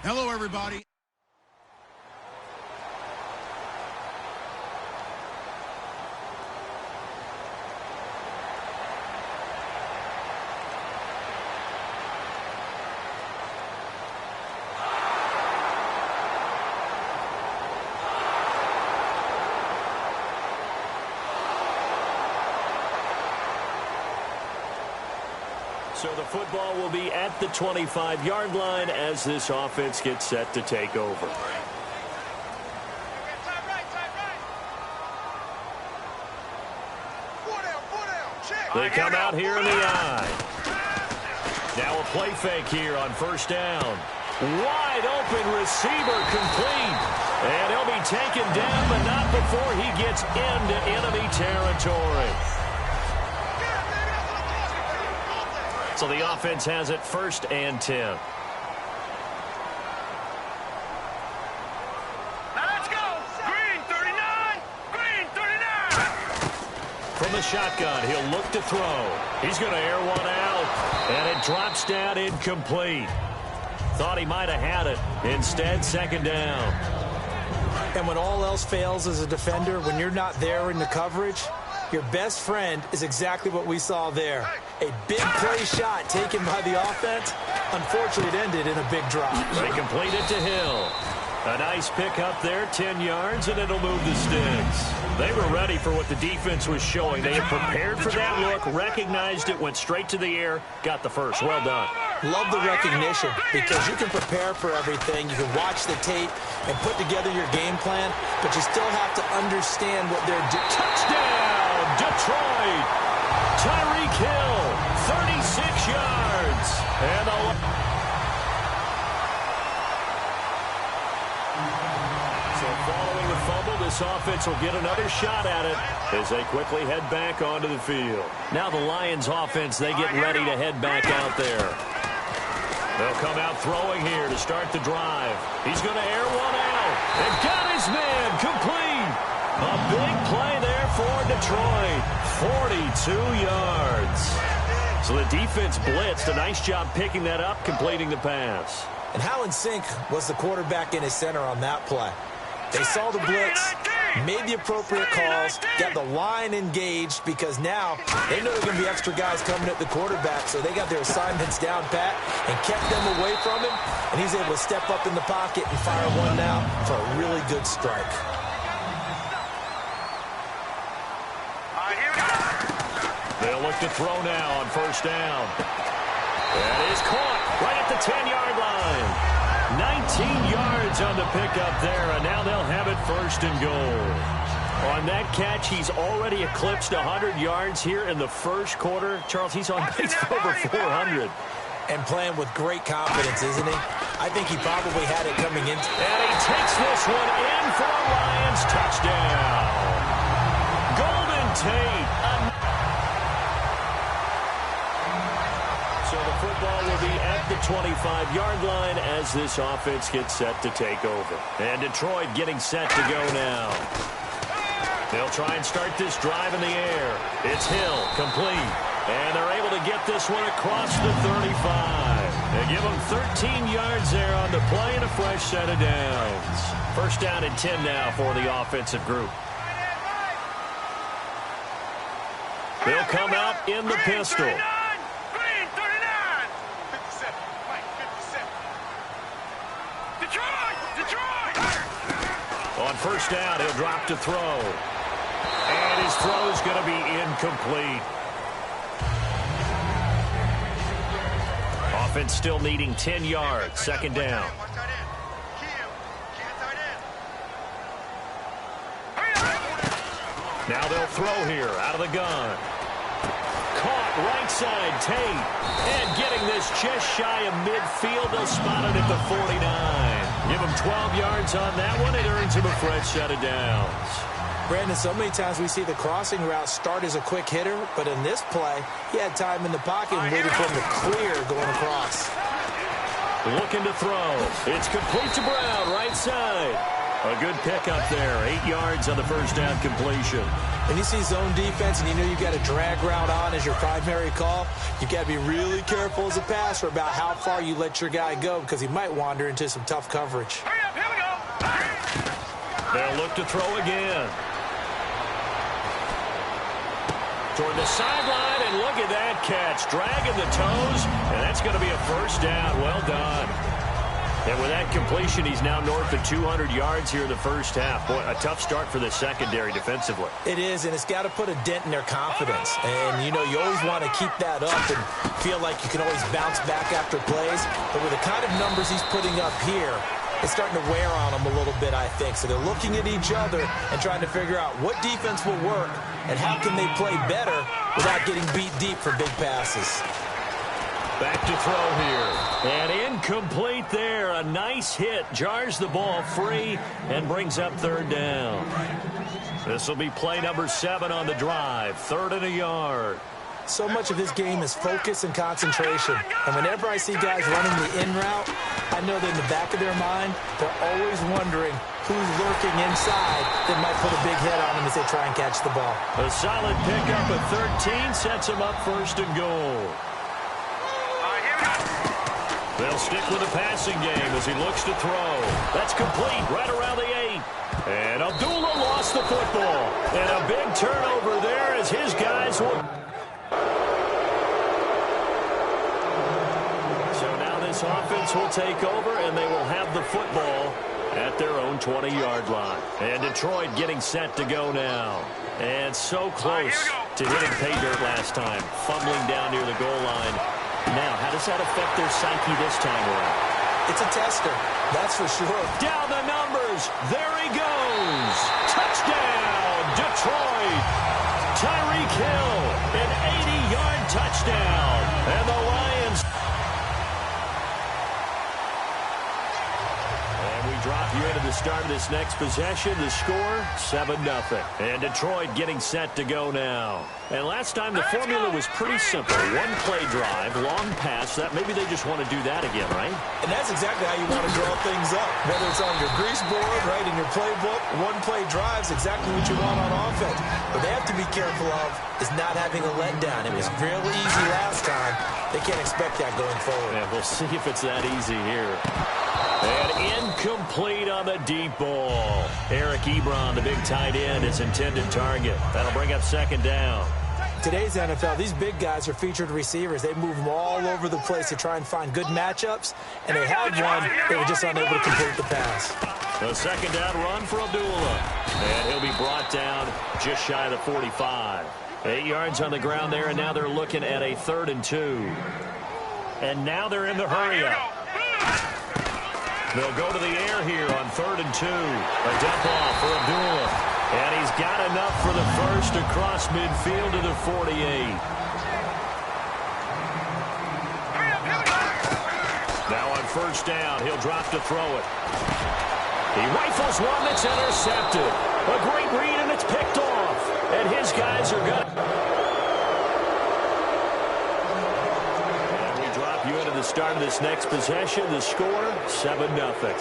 Hello, everybody. So the football will be at the 25-yard line as this offense gets set to take over. They come out here in the eye. Now a play fake here on first down. Wide open receiver complete. And he'll be taken down, but not before he gets into enemy territory. So the offense has it 1st and 10. Now let's go. Green 39. Green 39. From the shotgun, he'll look to throw. He's going to air one out. And it drops down incomplete. Thought he might have had it. Instead, 2nd down. And when all else fails as a defender, when you're not there in the coverage, your best friend is exactly what we saw there. A big play shot taken by the offense. Unfortunately, it ended in a big drop. They complete it to Hill. A nice pick up there, 10 yards, and it'll move the sticks. They were ready for what the defense was showing. They had prepared for that look, recognized it, went straight to the air, got the first. Well done. Love the recognition because you can prepare for everything. You can watch the tape and put together your game plan, but you still have to understand what they're doing. Touchdown, Detroit. Tyreek Hill, 36 yards. And so following the fumble, this offense will get another shot at it as they quickly head back onto the field. Now the Lions offense, they get ready to head back out there. They'll come out throwing here to start the drive. He's going to air one out. And got his man complete. A big play there for Detroit. 42 yards. So the defense blitzed. A nice job picking that up, completing the pass. And how in sync was the quarterback in his center on that play? They saw the blitz, made the appropriate calls, got the line engaged because now they know there are going to be extra guys coming at the quarterback, so they got their assignments down pat and kept them away from him, and he's able to step up in the pocket and fire one out for a really good strike. They'll look to throw now on first down. That is caught right at the 10-yard line. 19 yards on the pickup there, and now they'll have it 1st and goal. On that catch, he's already eclipsed 100 yards here in the first quarter. Charles, he's on pace for over 400. And playing with great confidence, isn't he? I think he probably had it coming in. And he takes this one in for a Lions touchdown. Golden Tate. So the football will be at the 25-yard line as this offense gets set to take over. And Detroit getting set to go now. They'll try and start this drive in the air. It's Hill, complete. And they're able to get this one across the 35. They give them 13 yards there on the play and a fresh set of downs. 1st down and 10 now for the offensive group. They'll come out in the pistol. On first down, he'll drop to throw. And his throw's going to be incomplete. Offense still needing 10 yards. 2nd down. Now they'll throw here out of the gun. Caught right side, Tate. And getting this just shy of midfield. They'll spot it at the 49. Give him 12 yards on that one. It earns him a fresh set of downs. Brandon, so many times we see the crossing route start as a quick hitter, but in this play, he had time in the pocket and waited for him to clear going across. Looking to throw. It's complete to Brown, right side. A good pickup there. 8 yards on the first down completion. When you see zone defense and you know you've got a drag route on as your primary call, you've got to be really careful as a passer about how far you let your guy go because he might wander into some tough coverage. Hurry up, here we go. They'll look to throw again. Toward the sideline, and look at that catch. Dragging the toes, and that's going to be a first down. Well done. And with that completion, he's now north of 200 yards here in the first half. Boy, a tough start for the secondary defensively. It is, and it's got to put a dent in their confidence. And, you know, you always want to keep that up and feel like you can always bounce back after plays. But with the kind of numbers he's putting up here, it's starting to wear on them a little bit, I think. So they're looking at each other and trying to figure out what defense will work and how can they play better without getting beat deep for big passes. Back to throw here. And incomplete there. A nice hit. Jars the ball free and brings up third down. This will be play number 7 on the drive. 3rd and a yard. So much of this game is focus and concentration. And whenever I see guys running the in route, I know that in the back of their mind, they're always wondering who's lurking inside that might put a big hit on them as they try and catch the ball. A solid pickup at 13 sets them up 1st and goal. They'll stick with the passing game as he looks to throw. That's complete right around the 8. And Abdullah lost the football. And a big turnover there as his guys will... So now this offense will take over, and they will have the football at their own 20-yard line. And Detroit getting set to go now. And so close to hitting pay dirt last time, fumbling down near the goal line. Now, how does that affect their psyche this time around? It's a tester, that's for sure. Down the numbers. There he goes. Touchdown, Detroit. Tyreek Hill, an 80-yard touchdown. And the Lions... Drop you into the start of this next possession. The score, 7-0. And Detroit getting set to go now. And last time the formula was pretty simple. One play drive, long pass. That maybe they just want to do that again, right? And that's exactly how you want to draw things up. Whether it's on your grease board, right, in your playbook, one play drive is exactly what you want on offense. What they have to be careful of is not having a letdown. It was real easy last time. They can't expect that going forward. Yeah, we'll see if it's that easy here. And incomplete on the deep ball. Eric Ebron, the big tight end, is intended target. That'll bring up 2nd down. Today's NFL, these big guys are featured receivers. They move them all over the place to try and find good matchups, and they had one. They were just unable to complete the pass. A 2nd down run for Abdullah. And he'll be brought down just shy of the 45. 8 yards on the ground there, and now they're looking at a 3rd and 2. And now they're in the hurry-up. They'll go to the air here on 3rd and 2. A dump off for Abdullah. And he's got enough for the first across midfield to the 48. Now on 1st down, he'll drop to throw it. He rifles one that's intercepted. A great read, and it's picked off. And his guys are good. You into the start of this next possession. The score, 7-0.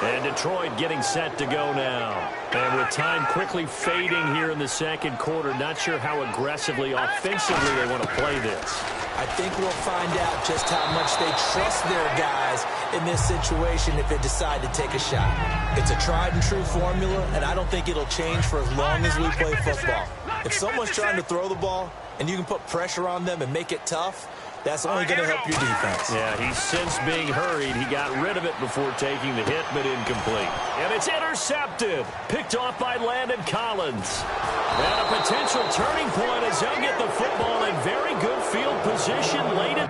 And Detroit getting set to go now. And with time quickly fading here in the 2nd quarter, not sure how aggressively, offensively they want to play this. I think we'll find out just how much they trust their guys in this situation if they decide to take a shot. It's a tried and true formula, and I don't think it'll change for as long as we play football. If someone's trying to throw the ball and you can put pressure on them and make it tough, that's only going to help your defense. Yeah, he's since being hurried. He got rid of it before taking the hit, but incomplete. And it's intercepted. Picked off by Landon Collins. And a potential turning point as he'll get the football in very good field position late in.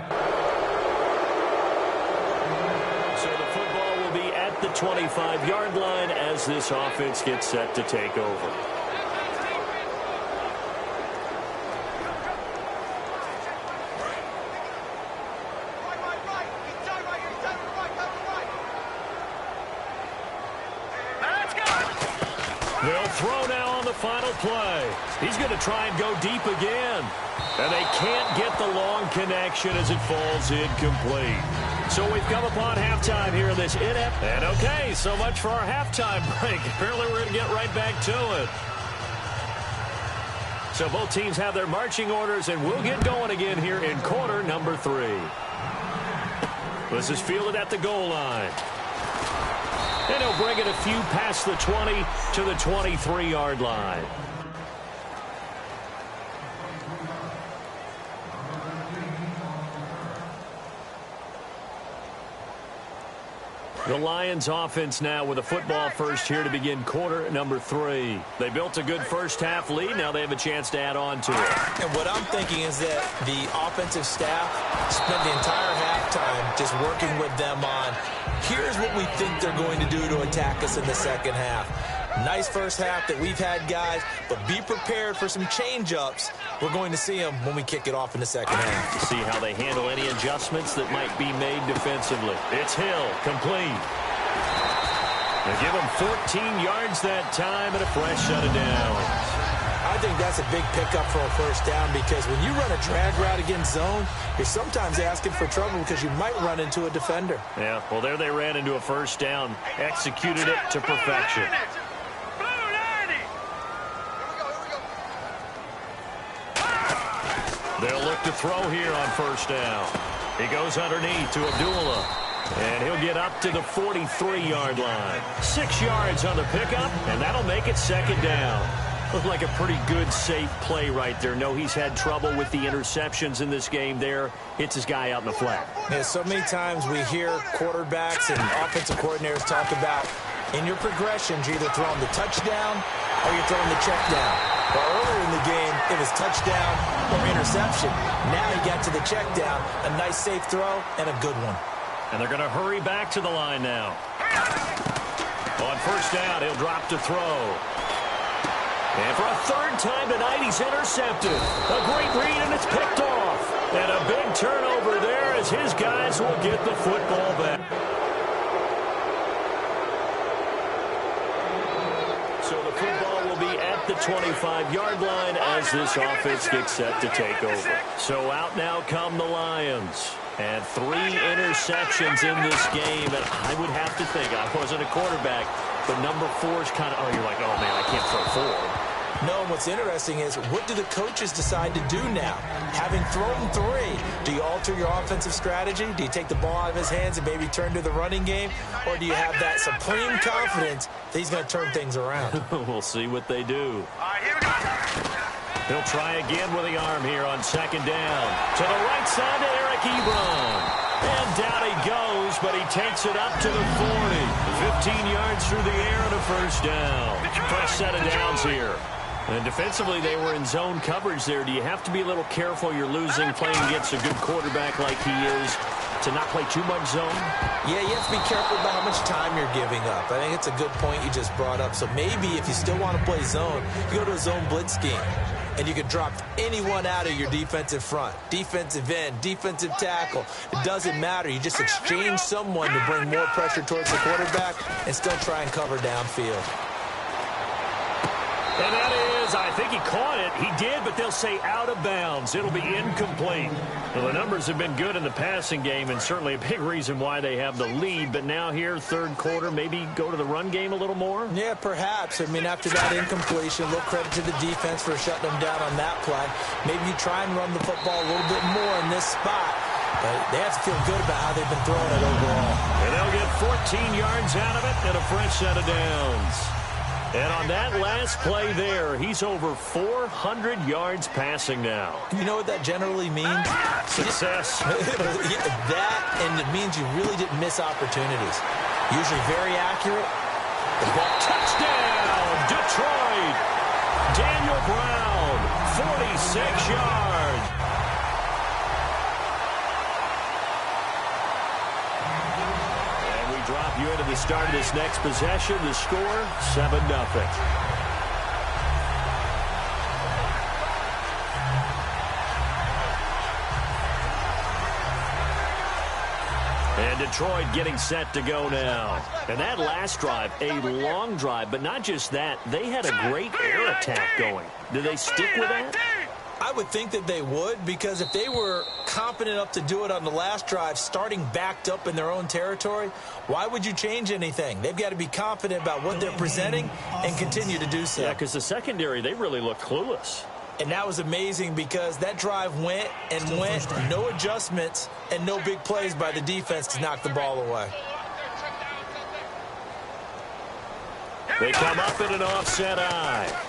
So the football will be at the 25-yard line as this offense gets set to take over. They'll throw now on the final play. He's going to try and go deep again. And they can't get the long connection as it falls incomplete. So we've come upon halftime here in this inept. And okay, so much for our halftime break. Apparently we're going to get right back to it. So both teams have their marching orders, and we'll get going again here in quarter number 3. This is fielded at the goal line. And he'll bring it a few past the 20 to the 23-yard line. The Lions offense now with a football first here to begin quarter number 3. They built a good first-half lead. Now they have a chance to add on to it. And what I'm thinking is that the offensive staff spent the entire halftime just working with them on, here's what we think they're going to do to attack us in the second half. Nice first half that we've had, guys, but be prepared for some change-ups. We're going to see them when we kick it off in the second half. To see how they handle any adjustments that might be made defensively. It's Hill, complete. They give him 14 yards that time and a fresh set of downs. I think that's a big pickup for a first down because when you run a drag route against zone, you're sometimes asking for trouble because you might run into a defender. Yeah, well, there they ran into a first down, executed it to perfection. They'll look to throw here on first down. He goes underneath to Abdullah. And he'll get up to the 43-yard line. 6 yards on the pickup, and that'll make it second down. Looked like a pretty good, safe play right there. No, he's had trouble with the interceptions in this game there. Hits his guy out in the flat. Yeah, so many times we hear quarterbacks and offensive coordinators talk about in your progressions, you're either throwing the touchdown or you're throwing the check down. But earlier in the game, it was touchdown or interception. Now he got to the check down, a nice safe throw, and a good one. And they're going to hurry back to the line now. On first down, he'll drop to throw. And for a third time tonight, he's intercepted. A great read, and it's picked off. And a big turnover there as his guys will get the football back. So the football will be at the 25-yard line as this offense gets set to take over. So out now come the Lions. And 3 interceptions in this game. And I would have to think, I wasn't a quarterback, but number 4 is kind of, you're like, oh, man, I can't throw 4. No, and what's interesting is, what do the coaches decide to do now? Having thrown 3, do you alter your offensive strategy? Do you take the ball out of his hands and maybe turn to the running game? Or do you have that supreme confidence that he's going to turn things around? We'll see what they do. All right, here we go. He'll try again with the arm here on second down. To the right side to Eric Ebron. And down he goes, but he takes it up to the 40. 15 yards through the air and a first down. Fresh set of downs here. And defensively, they were in zone coverage there. Do you have to be a little careful? You're losing, playing against a good quarterback like he is, to not play too much zone? Yeah, you have to be careful about how much time you're giving up. I think it's a good point you just brought up. So maybe if you still want to play zone, you go to a zone blitz scheme. And you can drop anyone out of your defensive front. Defensive end, defensive tackle. It doesn't matter. You just exchange someone to bring more pressure towards the quarterback and still try and cover downfield. And that is, I think he caught it. He did, but they'll say out of bounds. It'll be incomplete. Well, the numbers have been good in the passing game, and certainly a big reason why they have the lead. But now here, third quarter, maybe go to the run game a little more? Yeah, perhaps. I mean, after that incompletion, a little credit to the defense for shutting them down on that play. Maybe you try and run the football a little bit more in this spot. But they have to feel good about how they've been throwing it overall. And they'll get 14 yards out of it and a fresh set of downs. And on that last play there, he's over 400 yards passing now. You know what that generally means? Success. That, and it means you really didn't miss opportunities. Usually very accurate. The ball. Touchdown, Detroit. Daniel Brown, 46 yards. Drop you into the start of this next possession. The score, 7-0. And Detroit getting set to go now. And that last drive, a long drive, but not just that. They had a great air attack going. Do they stick with that? I would think that they would, because if they were confident enough to do it on the last drive, starting backed up in their own territory, why would you change anything? They've got to be confident about what they're presenting and continue to do so. Yeah, because the secondary, they really look clueless. And that was amazing because that drive went and went, no adjustments and no big plays by the defense to knock the ball away. They come up in an offset eye.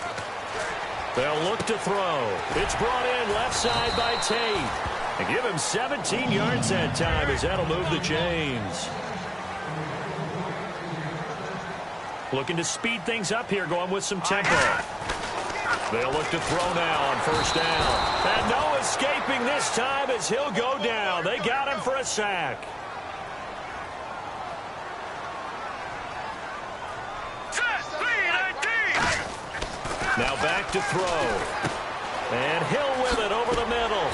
They'll look to throw. It's brought in left side by Tate. And give him 17 yards that time as that'll move the chains. Looking to speed things up here, going with some tempo. They'll look to throw now on first down. And no escaping this time as he'll go down. They got him for a sack. Now back to throw. And Hill with it over the middle.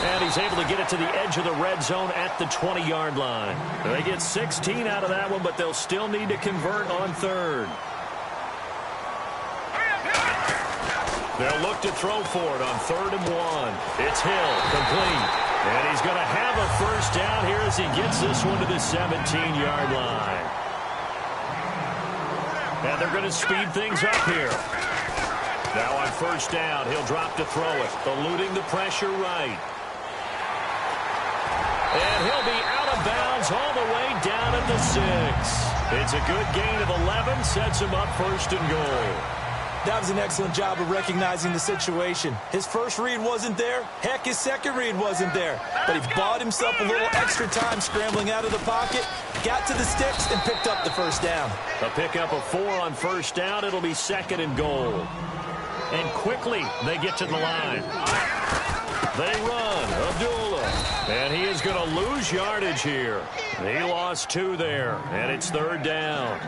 And he's able to get it to the edge of the red zone at the 20-yard line. They get 16 out of that one, but they'll still need to convert on third. They'll look to throw for it on 3rd and 1. It's Hill, complete. And he's going to have a first down here as he gets this one to the 17-yard line. And they're going to speed things up here. Now on first down, he'll drop to throw it, eluding the pressure right. And he'll be out of bounds all the way down at the 6. It's a good gain of 11, sets him up 1st and goal. That was an excellent job of recognizing the situation. His first read wasn't there. Heck, his second read wasn't there. But he bought himself a little extra time scrambling out of the pocket, got to the sticks, and picked up the first down. A pickup of 4 on first down. It'll be 2nd and goal. And quickly, they get to the line. They run. Abdullah. And he is going to lose yardage here. He lost 2 there. And it's 3rd down.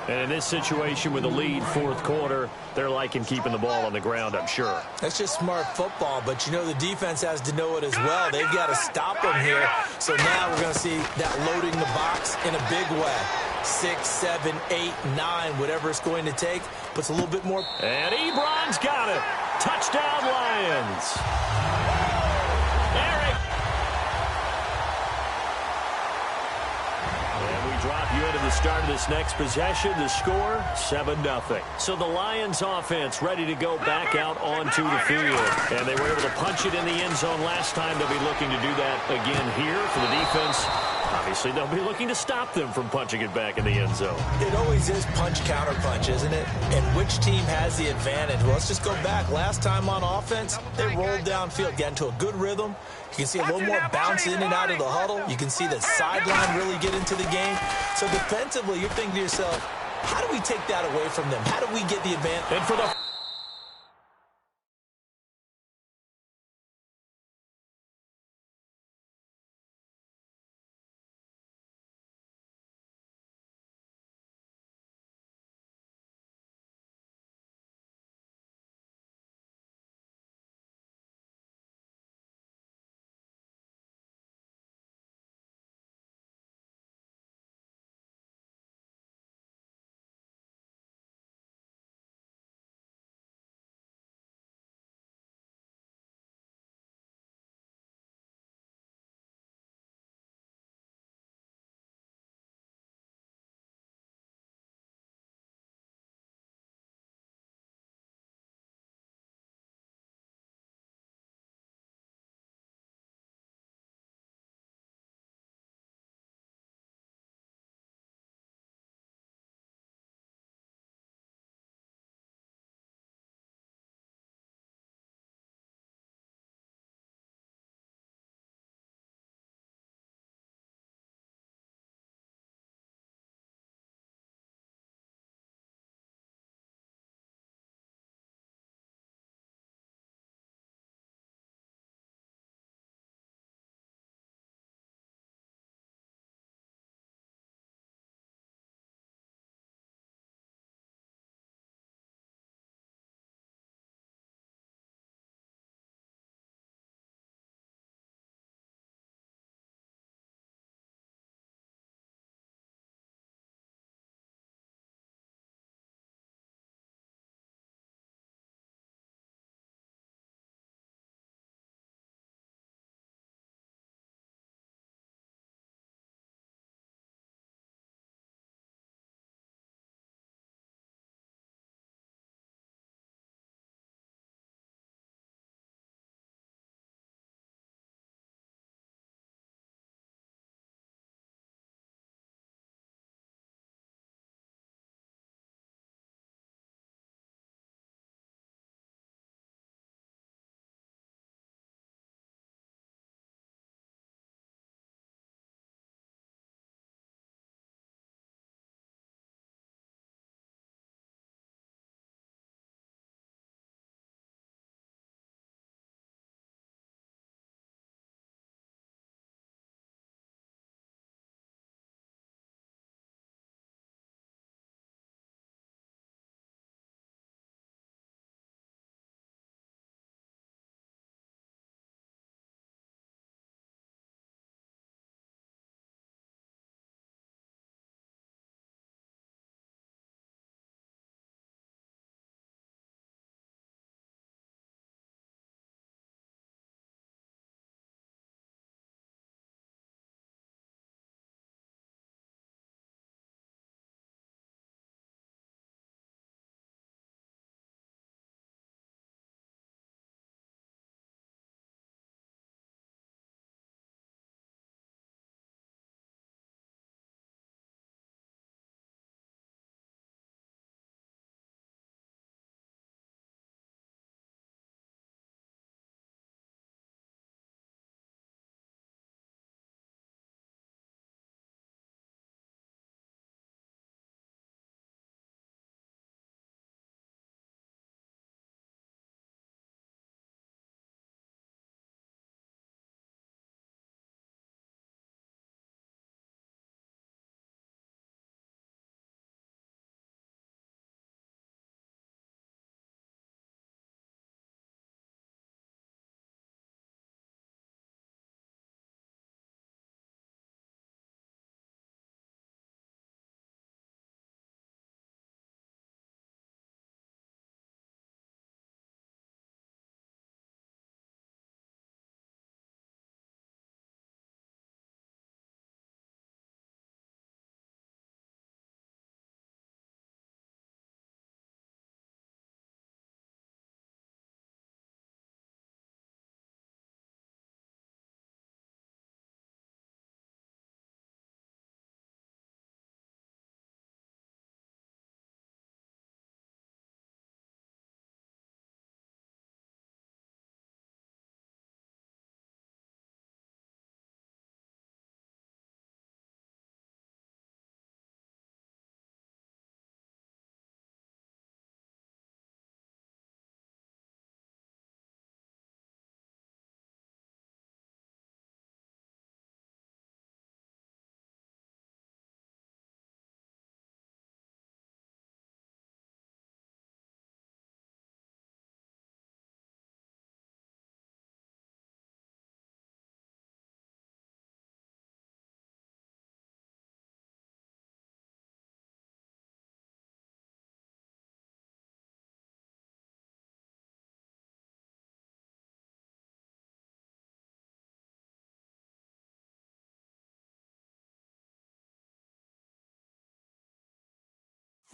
And in this situation with the lead 4th quarter, they're liking keeping the ball on the ground, I'm sure. That's just smart football, but you know the defense has to know it as well. They've got to stop them here. So now we're going to see that loading the box in a big way. 6, 7, 8, 9, whatever it's going to take. Puts a little bit more. And Ebron's got it. Touchdown, Lions. Eric. And we drop you into the start of this next possession. The score, 7-0. So the Lions offense ready to go back out onto the field. And they were able to punch it in the end zone last time. They'll be looking to do that again here for the defense. Obviously, they'll be looking to stop them from punching it back in the end zone. It always is punch-counter-punch, isn't it? And which team has the advantage? Well, let's just go back. Last time on offense, they rolled downfield, got into a good rhythm. You can see a little more bounce in and out of the huddle. You can see the sideline really get into the game. So defensively, you're thinking to yourself, how do we take that away from them? How do we get the advantage? And for the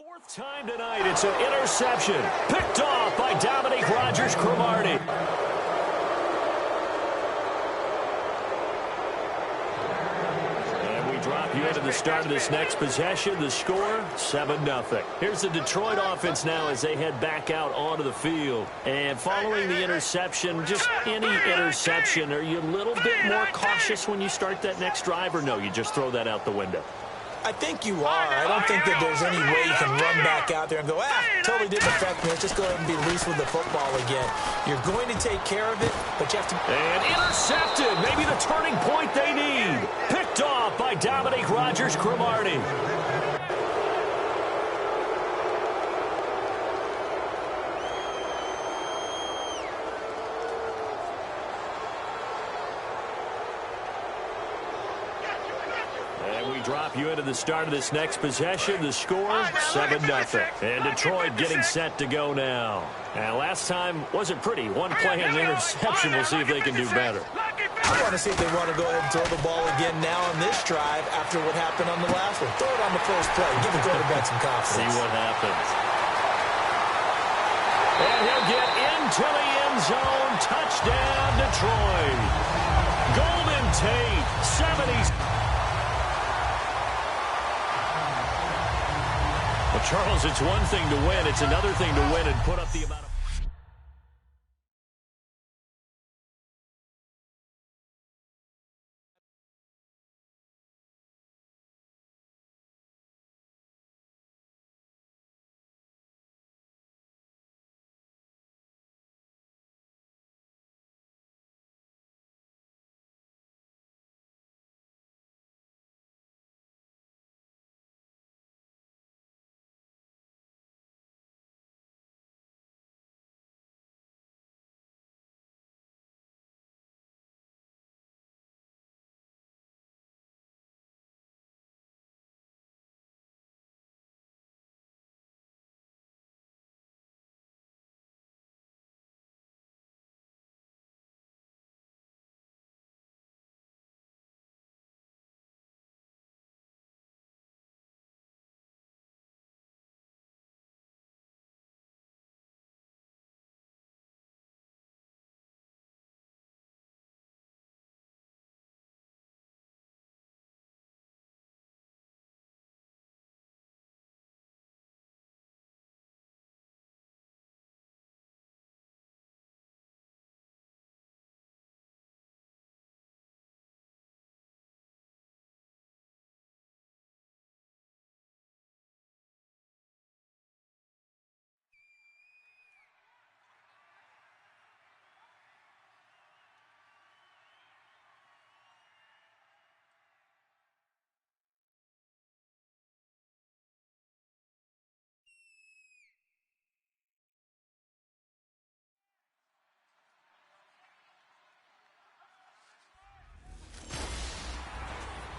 Fourth time tonight, it's an interception. Picked off by Dominique Rodgers-Cromartie. And we drop you into the start of this next possession. The score, 7-0. Here's the Detroit offense now as they head back out onto the field. And following the interception, just any interception, are you a little bit more cautious when you start that next drive, or no, you just throw that out the window? I think you are. I don't think that there's any way you can run back out there and go, totally didn't affect me. Let's just go ahead and be loose with the football again. You're going to take care of it, but you have to... And intercepted. Maybe the turning point they need. Picked off by Dominique Rodgers-Cromartie. Drop you into the start of this next possession. The score, 7-0. And Detroit getting set to go now. And last time wasn't pretty. One play and an interception. We'll see if they can do better. I want to see if they want to go ahead and throw the ball again now on this drive after what happened on the last one. Throw it on the first play. Give the quarterback some confidence. See what happens. And he'll get into the end zone. Touchdown, Detroit. Golden Tate, 70s. Well, Charles, it's one thing to win. It's another thing to win and put up the amount of...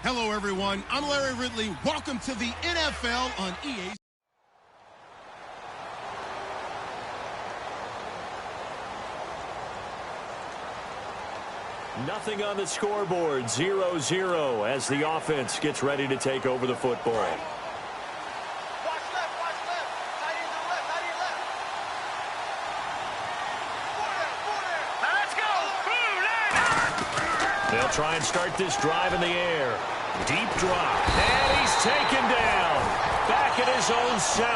Hello, everyone. I'm Larry Ridley. Welcome to the NFL on EA. Nothing on the scoreboard, 0-0 as the offense gets ready to take over the football. They'll try and start this drive in the air. Deep drop. And he's taken down. Back at his own 7.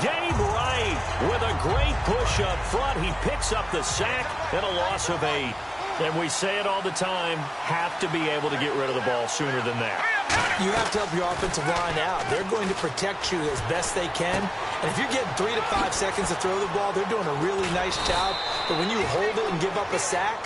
Gabe Wright with a great push up front. He picks up the sack and a loss of 8. And we say it all the time, have to be able to get rid of the ball sooner than that. You have to help your offensive line out. They're going to protect you as best they can. And if you're getting 3 to 5 seconds to throw the ball, they're doing a really nice job. But when you hold it and give up a sack,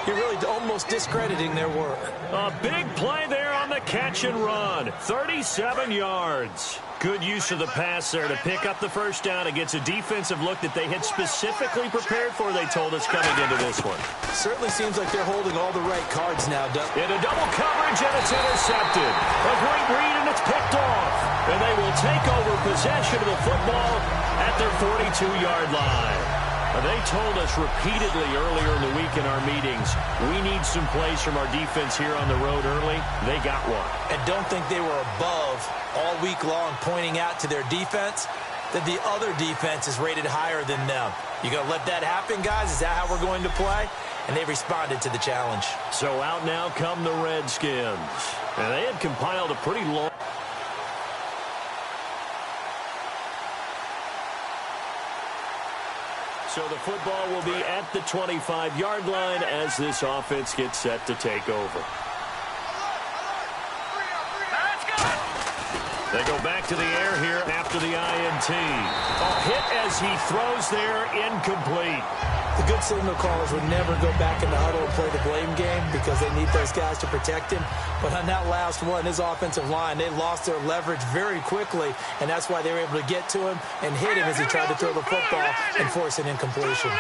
you're really almost discrediting their work. A big play there on the catch and run. 37 yards. Good use of the pass there to pick up the first down against a defensive look that they had specifically prepared for, they told us, coming into this one. Certainly seems like they're holding all the right cards now, Doug. Into double coverage, and it's intercepted. A great read, and it's picked off. And they will take over possession of the football at their 42-yard line. They told us repeatedly earlier in the week in our meetings, we need some plays from our defense here on the road early. They got one. And don't think they were above all week long pointing out to their defense. that the other defense is rated higher than them. You going to let that happen, guys? Is that how we're going to play? And they responded to the challenge. So out now come the Redskins. And they had compiled a pretty long... So the football will be at the 25-yard line as this offense gets set to take over. They go back to the air here after the INT. A hit as he throws there, incomplete. The good signal callers would never go back in the huddle and play the blame game because they need those guys to protect him. But on that last one, his offensive line, they lost their leverage very quickly, and that's why they were able to get to him and hit him as he tried to throw the football and force an incompletion.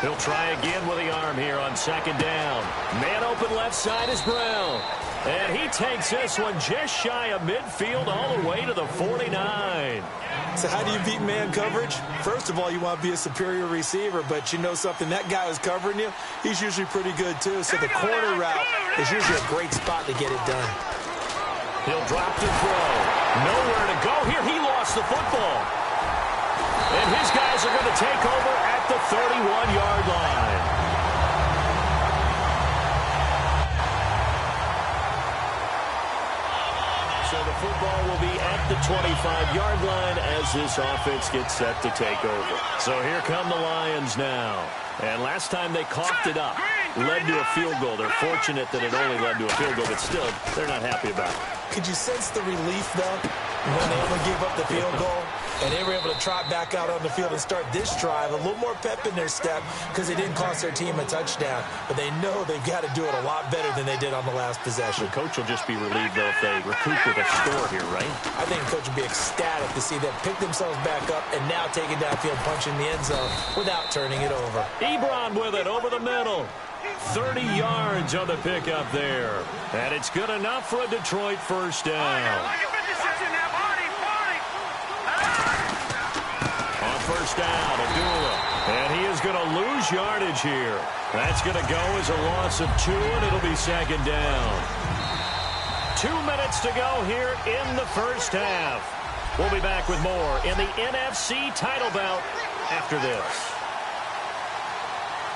He'll try again with the arm here on second down. Man open left side is Brown. And he takes this one just shy of midfield all the way to the 49. So how do you beat man coverage? First of all, you want to be a superior receiver, but you know something, that guy who's covering you, he's usually pretty good too. So the corner route is usually a great spot to get it done. He'll drop to throw. Nowhere to go here. He lost the football. And his guys are going to take over at the 31-yard line. So the football will be at the 25-yard line as this offense gets set to take over. So here come the Lions now. And last time they coughed it up, led to a field goal. They're fortunate that it only led to a field goal, but still, they're not happy about it. Could you sense the relief, though, when they only gave up the field goal? And they were able to trot back out on the field and start this drive. A little more pep in their step because it didn't cost their team a touchdown. But they know they've got to do it a lot better than they did on the last possession. The coach will just be relieved, though, if they recoup with a score here, right? I think the coach will be ecstatic to see them pick themselves back up and now take it downfield, punching the end zone without turning it over. Ebron with it over the middle. 30 yards on the pickup there. And it's good enough for a Detroit first down. First down, Abdullah. And he is going to lose yardage here. That's going to go as a loss of 2, and it'll be second down. 2 minutes to go here in the first half. We'll be back with more in the NFC title bout after this.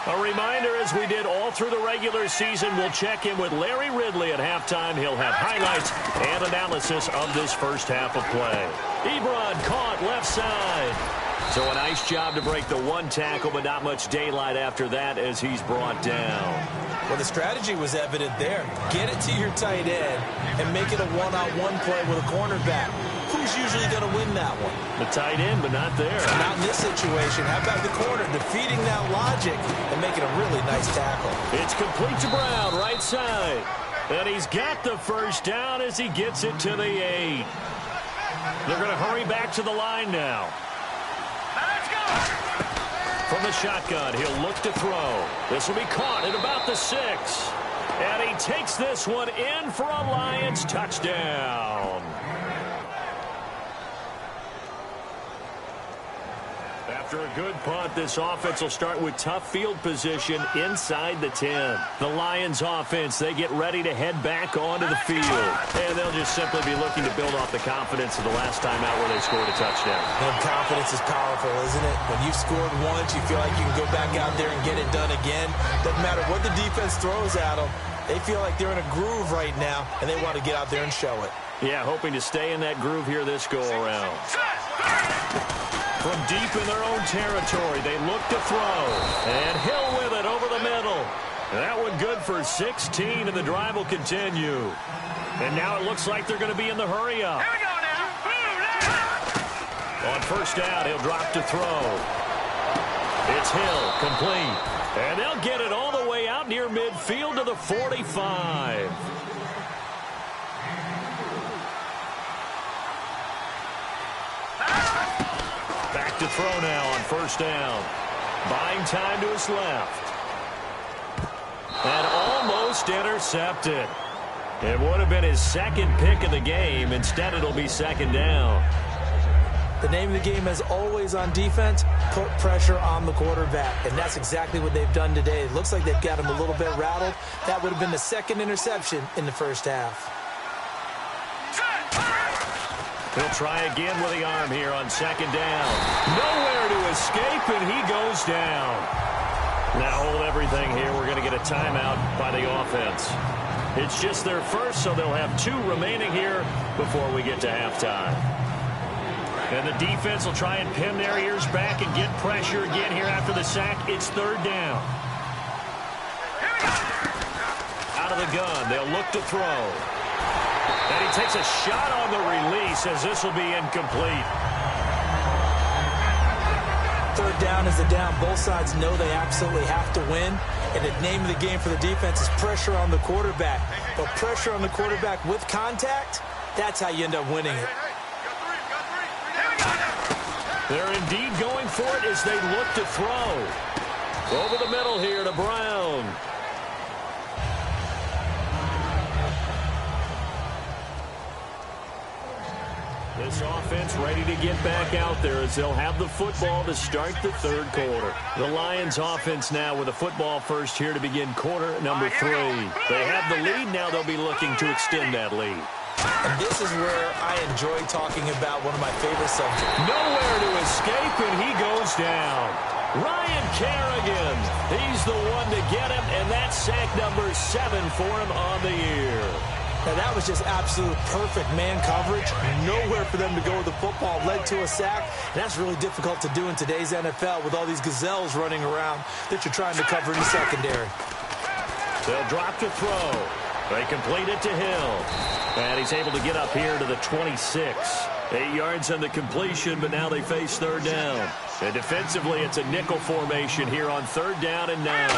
A reminder, as we did all through the regular season, we'll check in with Larry Ridley at halftime. He'll have highlights and analysis of this first half of play. Ebron caught left side. So a nice job to break the one tackle, but not much daylight after that as he's brought down. Well, the strategy was evident there. Get it to your tight end and make it a one-on-one play with a cornerback. Who's usually going to win that one? The tight end, but not there. Not in this situation. How about the corner defeating that logic and making a really nice tackle? It's complete to Brown, right side. And he's got the first down as he gets it to the 8. They're going to hurry back to the line now. From the shotgun, he'll look to throw. This will be caught at about the 6. And he takes this one in for a Lions touchdown. After a good punt, this offense will start with tough field position inside the 10. The Lions offense, they get ready to head back onto the field. And they'll just simply be looking to build off the confidence of the last time out where they scored a touchdown. And confidence is powerful, isn't it? When you've scored once, you feel like you can go back out there and get it done again. Doesn't matter what the defense throws at them. They feel like they're in a groove right now, and they want to get out there and show it. Yeah, hoping to stay in that groove here this go-around. From deep in their own territory, they look to throw. And Hill with it over the middle. That one good for 16, and the drive will continue. And now it looks like they're going to be in the hurry-up. Here we go now. On first down, he'll drop to throw. It's Hill, complete. And they'll get it all the way out near midfield to the 45. Back to throw now on first down. Buying time to his left. And almost intercepted. It would have been his second pick of the game. Instead, it'll be second down. The name of the game, as always on defense, put pressure on the quarterback. And that's exactly what they've done today. It looks like they've got him a little bit rattled. That would have been the second interception in the first half. He'll try again with the arm here on second down. Nowhere to escape, and he goes down. Now hold everything here. We're going to get a timeout by the offense. It's just their first, so they'll have 2 remaining here before we get to halftime. And the defense will try and pin their ears back and get pressure again here after the sack. It's third down. Out of the gun, they'll look to throw. And he takes a shot on the release as this will be incomplete. Third down is the down. Both sides know they absolutely have to win. And the name of the game for the defense is pressure on the quarterback. But pressure on the quarterback with contact, that's how you end up winning it. They're indeed going for it as they look to throw. Over the middle here to Brown. This offense ready to get back out there as they'll have the football to start the third quarter. The Lions offense now with a football first here to begin quarter number 3. They have the lead. Now they'll be looking to extend that lead. And this is where I enjoy talking about one of my favorite subjects. Nowhere to escape, and he goes down. Ryan Kerrigan, he's the one to get him, and that's sack number 7 for him on the year. Now, that was just absolute perfect man coverage. Nowhere for them to go with the football. Led to a sack. And that's really difficult to do in today's NFL with all these gazelles running around that you're trying to cover in the secondary. They'll drop to throw. They complete it to Hill. And he's able to get up here to the 26. 8 yards on the completion, but now they face third down. And defensively, it's a nickel formation here on third down and 9.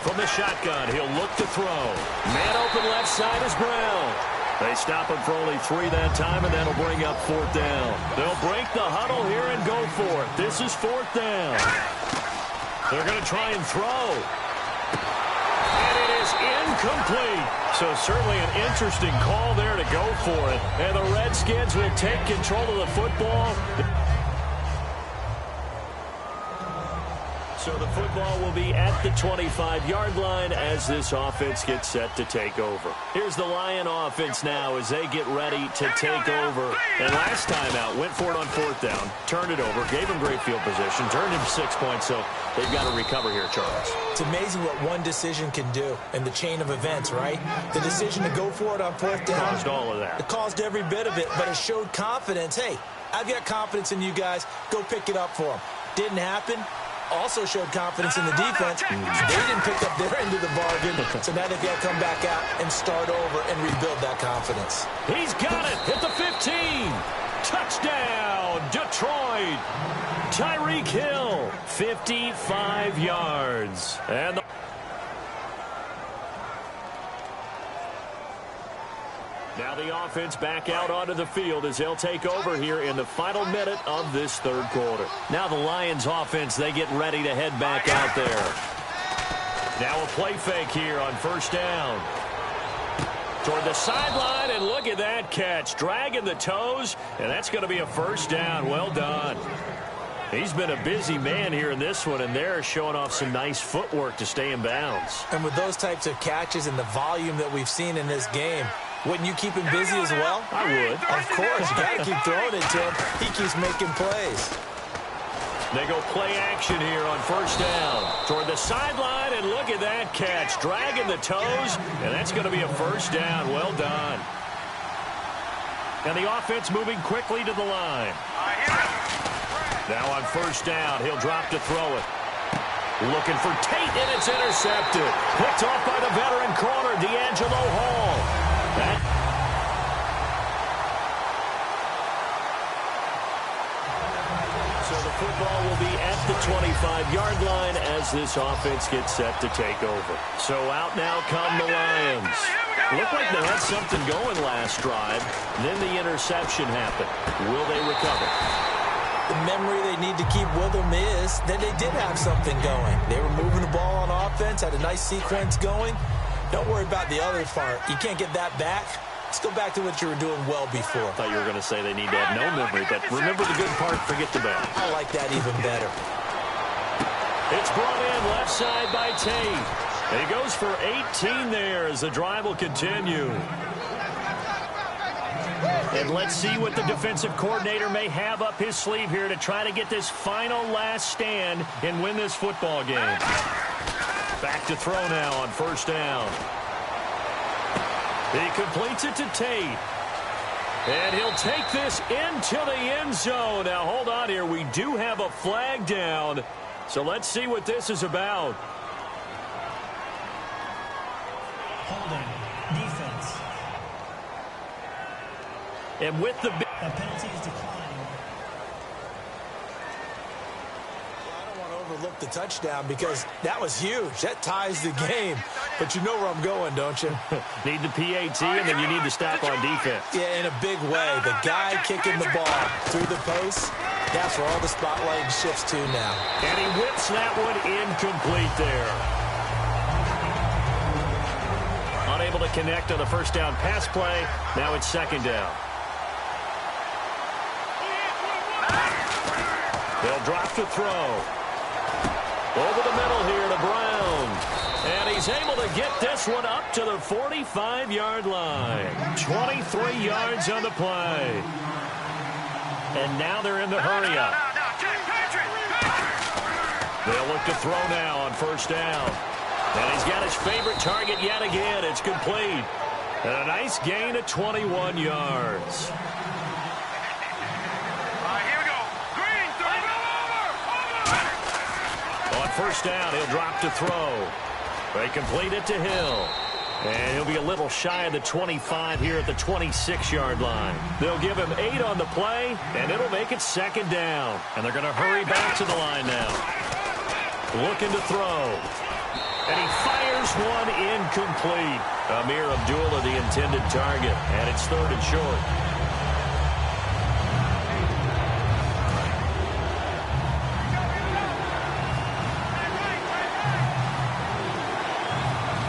From the shotgun, he'll look to throw. Man open left side is Brown. They stop him for only 3 that time, and that'll bring up fourth down. They'll break the huddle here and go for it. This is fourth down. They're going to try and throw. And it is incomplete. So certainly an interesting call there to go for it. And the Redskins will take control of the football. So the football will be at the 25-yard line as this offense gets set to take over. Here's the Lion offense now as they get ready to take over. And last time out, went for it on fourth down, turned it over, gave him great field position, turned him 6 points, so they've got to recover here, Charles. It's amazing what one decision can do in the chain of events, right? The decision to go for it on fourth down. Caused all of that. It caused every bit of it, but it showed confidence. Hey, I've got confidence in you guys. Go pick it up for them. Didn't happen. Also showed confidence in the defense. They didn't pick up their end of the bargain, so now they've got to come back out and start over and rebuild that confidence. He's got it at the 15. Touchdown, Detroit. Tyreek Hill, 55 yards. And now the offense back out onto the field as they'll take over here in the final minute of this third quarter. Now the Lions offense, they get ready to head back out there. Now a play fake here on first down. Toward the sideline, and look at that catch. Dragging the toes, and that's going to be a first down. Well done. He's been a busy man here in this one, and they're showing off some nice footwork to stay in bounds. And with those types of catches and the volume that we've seen in this game, wouldn't you keep him busy as well? I would. Of course. You got to keep throwing it to him. He keeps making plays. They go play action here on first down. Toward the sideline, and look at that catch. Dragging the toes, and that's going to be a first down. Well done. And the offense moving quickly to the line. Now on first down, he'll drop to throw it. Looking for Tate, and it's intercepted. Picked off by the veteran corner, D'Angelo Hall. So the football will be at the 25-yard line as this offense gets set to take over. So out now come the Lions. Looked like they had something going last drive. Then the interception happened. Will they recover? The memory they need to keep with them is that they did have something going. They were moving the ball on offense, had a nice sequence going. Don't worry about the other part. You can't get that back. Let's go back to what you were doing well before. I thought you were going to say they need to have no memory, but remember the good part, forget the bad. I like that even better. It's brought in left side by Tate. He goes for 18 there as the drive will continue. And let's see what the defensive coordinator may have up his sleeve here to try to get this final last stand and win this football game. Back to throw now on first down. He completes it to Tate. And he'll take this into the end zone. Now, hold on here. We do have a flag down. So let's see what this is about. Holding. Defense. And with the penalty is declined. I don't want to overlook the touchdown because that was huge. That ties the game. But you know where I'm going, don't you? Need the PAT, and then you need to stop on defense. Yeah, in a big way. The guy kicking the ball through the post, that's where all the spotlight shifts to now. And he whips that one incomplete there. Unable to connect on the first down pass play. Now it's second down. They'll drop to throw. Over the middle here to Brown. And he's able to get this one up to the 45-yard line. 23 yards on the play. And now they're in the hurry-up. They'll look to throw now on first down. And he's got his favorite target yet again. It's complete. And a nice gain of 21 yards. On first down, he'll drop to throw. They complete it to Hill. And he'll be a little shy of the 25 here at the 26-yard line. They'll give him 8 on the play, and it'll make it second down. And they're going to hurry back to the line now. Looking to throw. And he fires one incomplete. Amir Abdullah, the intended target. And it's third and short.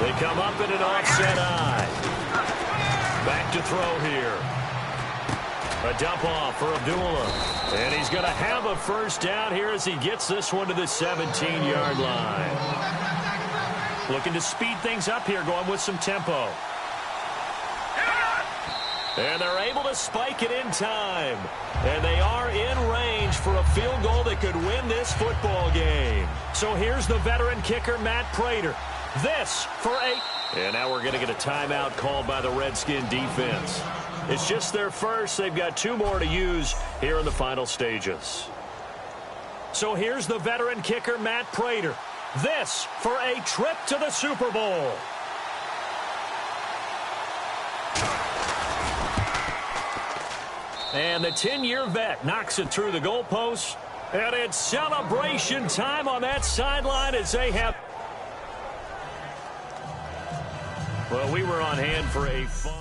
They come up in an offset eye. Back to throw here. A dump off for Abdullah. And he's going to have a first down here as he gets this one to the 17-yard line. Looking to speed things up here, going with some tempo. And they're able to spike it in time. And they are in range for a field goal that could win this football game. So here's the veteran kicker, Matt Prater. This for 8. And now we're going to get a timeout called by the Redskin defense. It's just their first. They've got 2 more to use here in the final stages. So here's the veteran kicker, Matt Prater. This for a trip to the Super Bowl. And the 10-year vet knocks it through the goalpost. And it's celebration time on that sideline as they have... Well, we were on hand for a fun...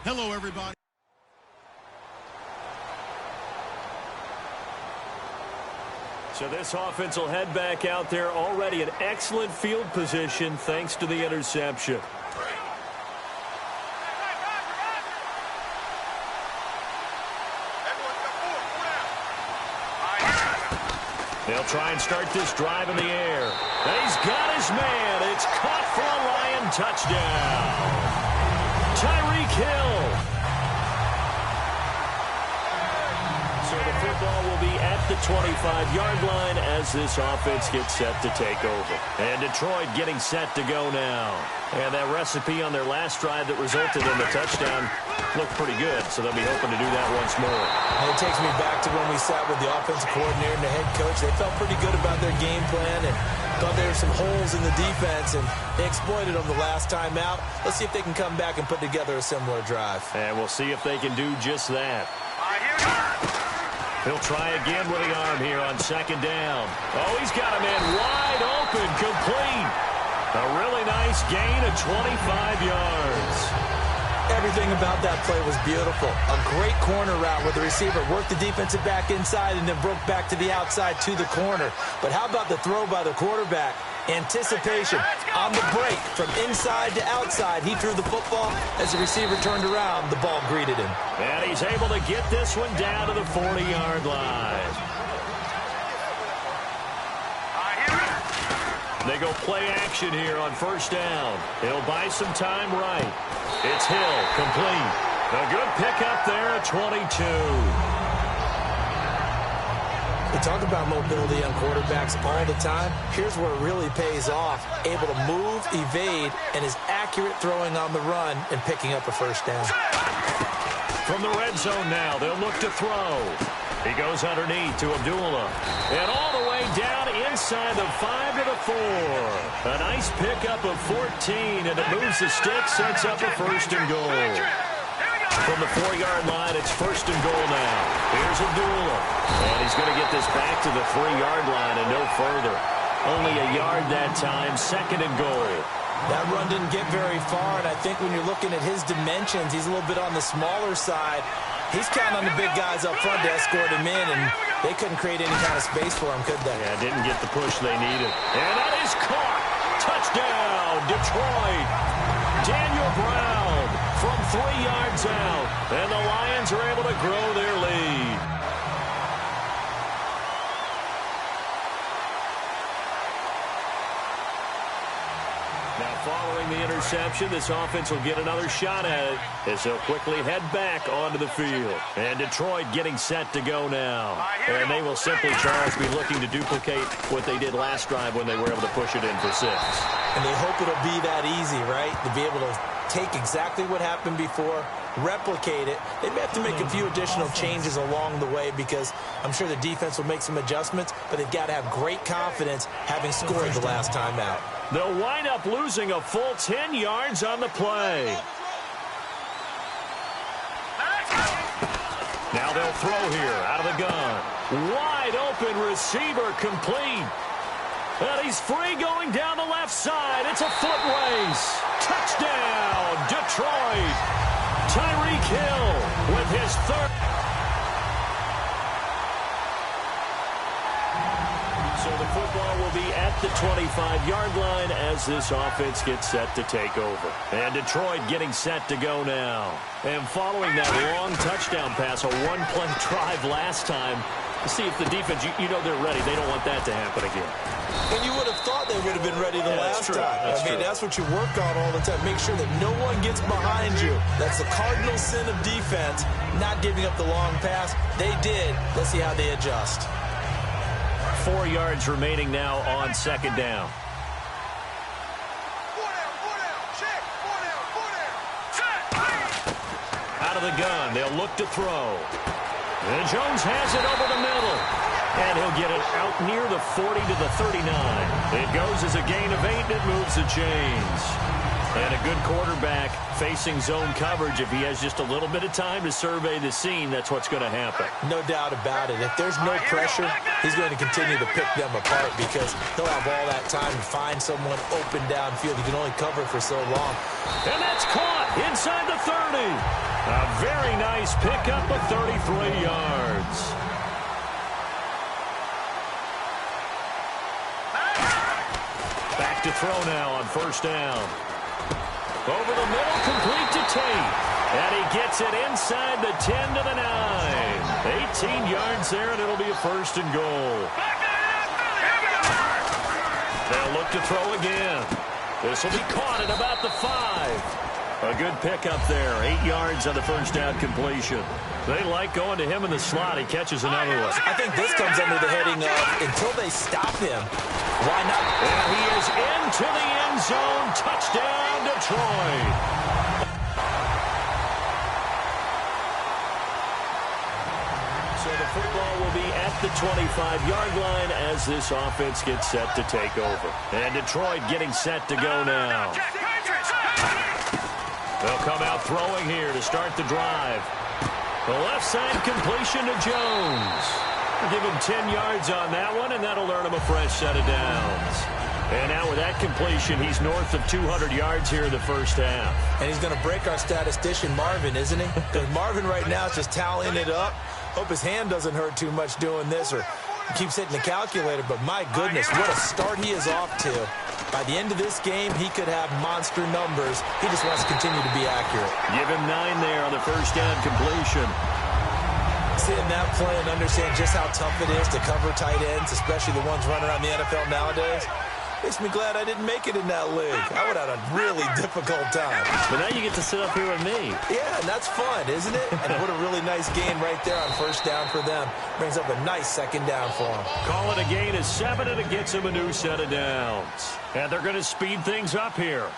Hello, everybody. So this offense will head back out there, already in excellent field position thanks to the interception. They'll try and start this drive in the air. And he's got his man. It's caught for a Lion touchdown. Tyreek Hill. So the football will be at the 25-yard line as this offense gets set to take over. And Detroit getting set to go now. And that recipe on their last drive that resulted in the touchdown looked pretty good, so they'll be hoping to do that once more. And it takes me back to when we sat with the offensive coordinator and the head coach. They felt pretty good about their game plan and thought there were some holes in the defense, and they exploited them the last time out. Let's see if they can come back and put together a similar drive. And we'll see if they can do just that. He'll try again with the arm here on second down. Oh, he's got a man wide open, complete. A really nice gain of 25 yards. Everything about that play was beautiful. A great corner route where the receiver worked the defensive back inside and then broke back to the outside to the corner. But how about the throw by the quarterback? Anticipation on the break from inside to outside. He threw the football. As the receiver turned around, the ball greeted him. And he's able to get this one down to the 40-yard line. They go play action here on first down. He'll buy some time right. It's Hill, complete. A good pickup there at 22. We talk about mobility on quarterbacks all the time. Here's where it really pays off. Able to move, evade, and is accurate throwing on the run and picking up a first down. From the red zone now, they'll look to throw. He goes underneath to Abdullah. And all the way down inside the 5 to the 4. A nice pickup of 14, and it moves the stick, sets up a first and goal. From the 4-yard line, it's first and goal now. Here's Abdullah. And he's going to get this back to the 3-yard line and no further. Only a yard that time, second and goal. That run didn't get very far, and I think when you're looking at his dimensions, he's a little bit on the smaller side. He's counting on the big guys up front to escort him in, and they couldn't create any kind of space for him, could they? Yeah, didn't get the push they needed. And that is caught. Touchdown, Detroit. Daniel Brown from 3 yards out, and the Lions are able to grow their lead. Now, following the interception, this offense will get another shot at it as they'll quickly head back onto the field. And Detroit getting set to go now. And they will simply, Charles, be looking to duplicate what they did last drive when they were able to push it in for 6. And they hope it'll be that easy, right? To be able to take exactly what happened before, replicate it. They may have to make a few additional changes along the way because I'm sure the defense will make some adjustments, but they've got to have great confidence having scored the last time out. They'll wind up losing a full 10 yards on the play. Now they'll throw here out of the gun. Wide open receiver, complete. And he's free going down the left side. It's a foot race. Touchdown, Detroit. Tyreek Hill with his third. So the football will be at the 25-yard line as this offense gets set to take over. And Detroit getting set to go now. And following that long touchdown pass, a one-play drive last time, to see if the defense, you know they're ready. They don't want that to happen again. And you would have thought they would have been ready the last time. I mean, that's what you work on all the time. Make sure that no one gets behind you. That's the cardinal sin of defense, not giving up the long pass. They did. Let's see how they adjust. 4 yards remaining now on second down. Out of the gun, they'll look to throw. And Jones has it over the middle. And he'll get it out near the 40 to the 39. It goes as a gain of 8, and it moves the chains. And a good quarterback facing zone coverage. If he has just a little bit of time to survey the scene, that's what's going to happen. No doubt about it. If there's no pressure, he's going to continue to pick them apart because he'll have all that time to find someone open downfield. He can only cover for so long. And that's caught inside the 30. A very nice pickup of 33 yards. Back to throw now on first down. Over the middle, complete to Tate. And he gets it inside the 10 to the 9. 18 yards there, and it'll be a first and goal. They'll look to throw again. This will be caught at about the 5. A good pickup there. 8 yards on the first down completion. They like going to him in the slot. He catches another one. I think this comes under the heading of until they stop him, why not? And he is into the end zone. Touchdown, Detroit. So the football will be at the 25-yard line as this offense gets set to take over. And Detroit getting set to go now. They'll come out throwing here to start the drive. The left side completion to Jones. We'll give him 10 yards on that one, and that'll earn him a fresh set of downs. And now with that completion, he's north of 200 yards here in the first half. And he's going to break our statistician, Marvin, isn't he? Because Marvin right now is just tallying it up. Hope his hand doesn't hurt too much doing this, or he keeps hitting the calculator. But my goodness, what a start he is off to. By the end of this game, he could have monster numbers. He just wants to continue to be accurate. Give him 9 there on the first down completion. Seeing that play and understand just how tough it is to cover tight ends, especially the ones running around the NFL nowadays, makes me glad I didn't make it in that league. I would have had a really difficult time. But now you get to sit up here with me. Yeah, and that's fun, isn't it? And what a really nice gain right there on first down for them. Brings up a nice second down for them. Call it a gain of 7, and it gets them a new set of downs. And they're going to speed things up here.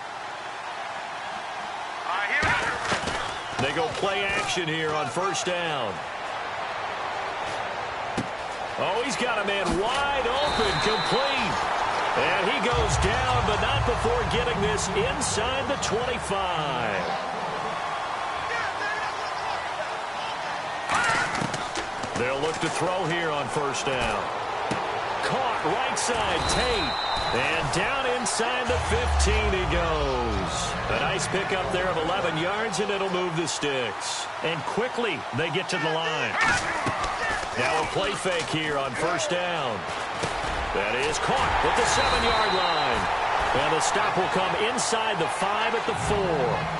They go play action here on first down. Oh, he's got a man wide open, complete. And he goes down, but not before getting this inside the 25. They'll look to throw here on first down. Caught right side, Tate. And down inside the 15 he goes. A nice pickup there of 11 yards, and it'll move the sticks. And quickly, they get to the line. Now a play fake here on first down. That is caught at the 7-yard line. And the stop will come inside the 5 at the 4.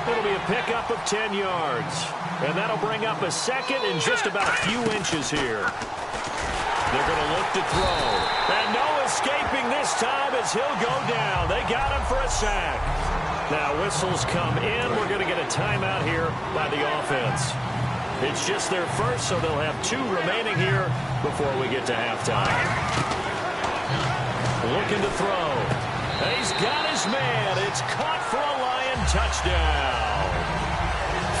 It'll be a pickup of 10 yards. And that'll bring up a second and just about a few inches here. They're going to look to throw. And no escaping this time as he'll go down. They got him for a sack. Now whistles come in. We're going to get a timeout here by the offense. It's just their first, so they'll have 2 remaining here before we get to halftime. Looking to throw. He's got his man. It's caught for a Lion touchdown.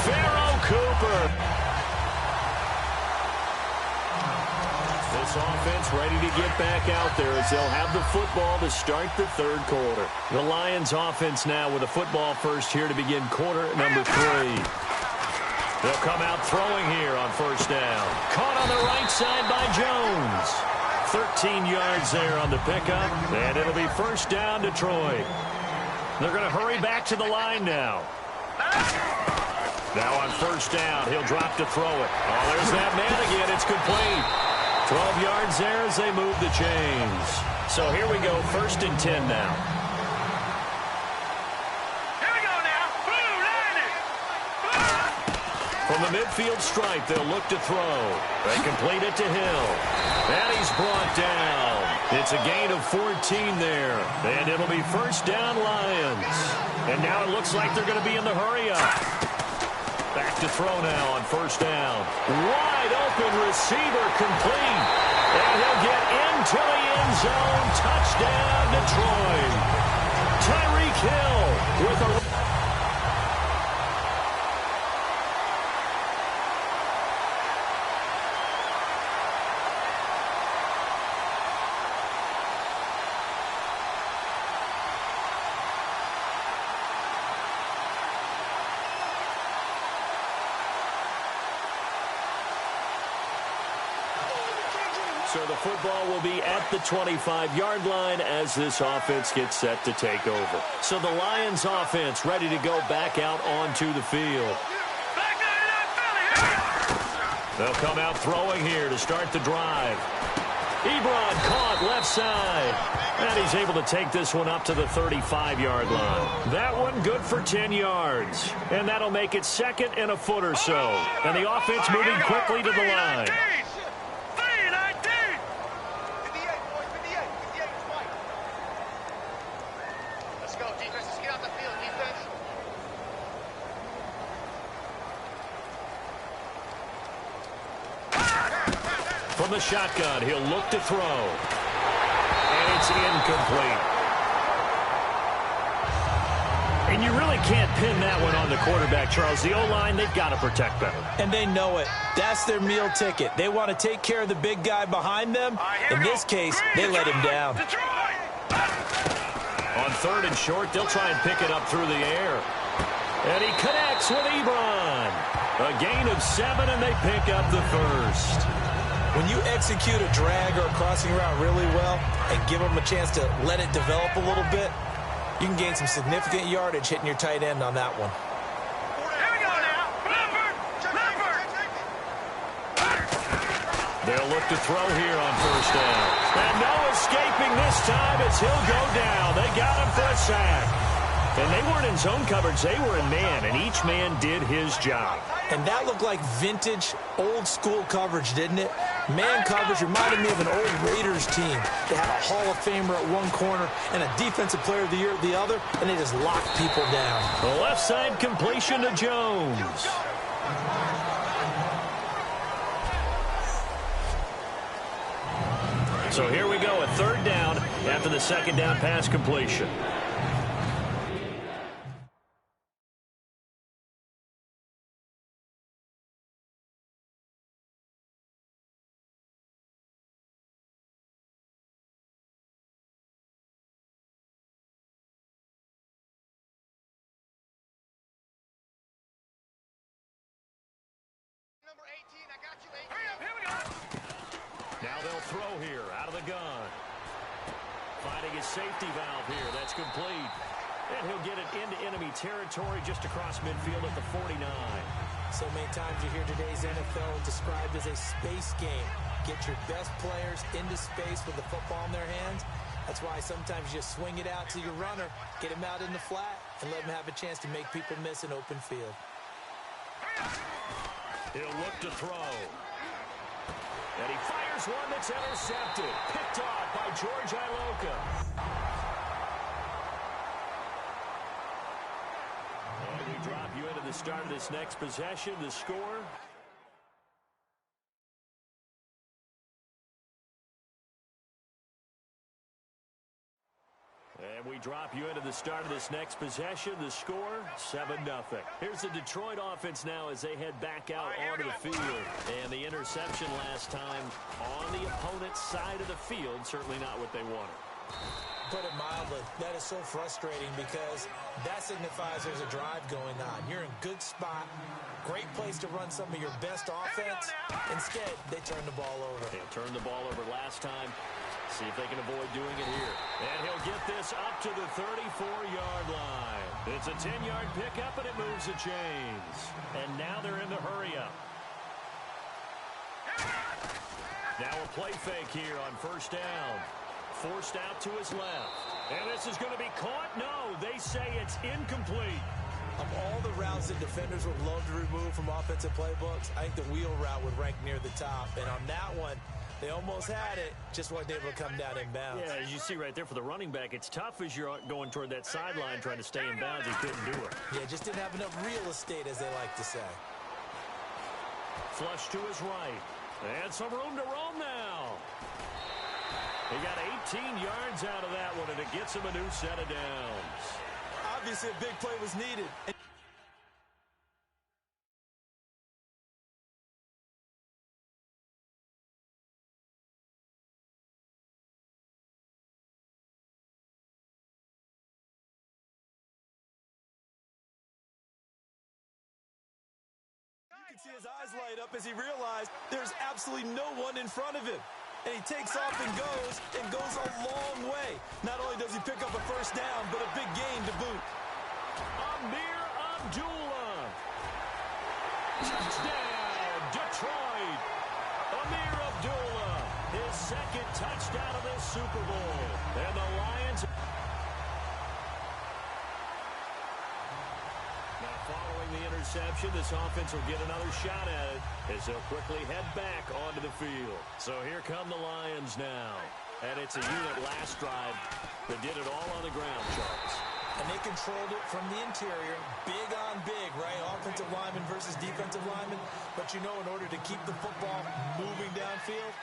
Pharaoh Cooper. This offense ready to get back out there as they'll have the football to start the third quarter. The Lions offense now with a football first here to begin quarter number 3. They'll come out throwing here on first down. Caught on the right side by Jones. 13 yards there on the pickup, and it'll be first down Detroit. They're going to hurry back to the line now. Now on first down, he'll drop to throw it. Oh, there's that man again. It's complete. 12 yards there as they move the chains. So here we go, first and 10 now. From the midfield stripe, they'll look to throw. They complete it to Hill. And he's brought down. It's a gain of 14 there. And it'll be first down Lions. And now it looks like they're going to be in the hurry-up. Back to throw now on first down. Wide open receiver complete. And he'll get into the end zone. Touchdown Detroit. Tyreek Hill with a... So the football will be at the 25-yard line as this offense gets set to take over. So the Lions offense ready to go back out onto the field. They'll come out throwing here to start the drive. Ebron caught left side. And he's able to take this one up to the 35-yard line. That one good for 10 yards. And that'll make it second and a foot or so. And the offense moving quickly to the line. Let's go, defense. Let's get out the field, defense. From the shotgun, he'll look to throw. And it's incomplete. And you really can't pin that one on the quarterback, Charles. The O-line, they've got to protect better. And they know it. That's their meal ticket. They want to take care of the big guy behind them. In this case, they let him down. On third and short, they'll try and pick it up through the air. And he connects with Ebron. A gain of 7, and they pick up the first. When you execute a drag or a crossing route really well and give them a chance to let it develop a little bit, you can gain some significant yardage hitting your tight end on that one. Here we go now. They'll look to throw here on first down. And no escaping this time as he'll go down. They got him for a sack. And they weren't in zone coverage. They were in man, and each man did his job. And that looked like vintage, old-school coverage, didn't it? Man coverage reminded me of an old Raiders team. They had a Hall of Famer at one corner and a Defensive Player of the Year at the other, and they just locked people down. The left side completion to Jones. So here we go, a third down after the second down pass completion. Number 18, I got you, 18. Here we go. Now they'll throw here out of the gun. Finding his safety valve here. That's complete. And he'll get it into enemy territory just across midfield at the 49. So many times you hear today's NFL described as a space game. Get your best players into space with the football in their hands. That's why sometimes you just swing it out to your runner, get him out in the flat, and let him have a chance to make people miss an open field. He'll look to throw. And he fires one that's intercepted. Picked off by George Iloka. And we drop you into the start of this next possession. The score... And we drop you into the start of this next possession. The score, 7-0. Here's the Detroit offense now as they head back out onto the field. And the interception last time on the opponent's side of the field, certainly not what they wanted. Put it mildly, that is so frustrating because that signifies there's a drive going on. You're in a good spot, great place to run some of your best offense. Instead, they turn the ball over. They turned the ball over last time. See if they can avoid doing it here. And he'll get this up to the 34-yard line. It's a 10-yard pickup, and it moves the chains. And now they're in the hurry-up. Now a play fake here on first down. Forced out to his left. And this is going to be caught? No, they say it's incomplete. Of all the routes that defenders would love to remove from offensive playbooks, I think the wheel route would rank near the top. And on that one, they almost had it, just wasn't able to come down in bounds. Yeah, as you see right there for the running back, it's tough as you're going toward that sideline trying to stay in bounds. He couldn't do it. Yeah, just didn't have enough real estate, as they like to say. Flush to his right. And some room to roam now. He got 18 yards out of that one, and it gets him a new set of downs. Obviously, a big play was needed. You can see his eyes light up as he realized there's absolutely no one in front of him. And he takes off and goes a long way. Not only does he pick up a first down, but a big gain to boot. Amir Abdullah. Touchdown, Detroit. Amir Abdullah, his second touchdown of this Super Bowl. And the Lions... Now following the interception, this offense will get another shot at it as they'll quickly head back onto the field. So here come the Lions now. And it's a unit last drive that did it all on the ground, Charles. And they controlled it from the interior. Big on big, right? Offensive lineman versus defensive lineman. But you know, in order to keep the football moving downfield,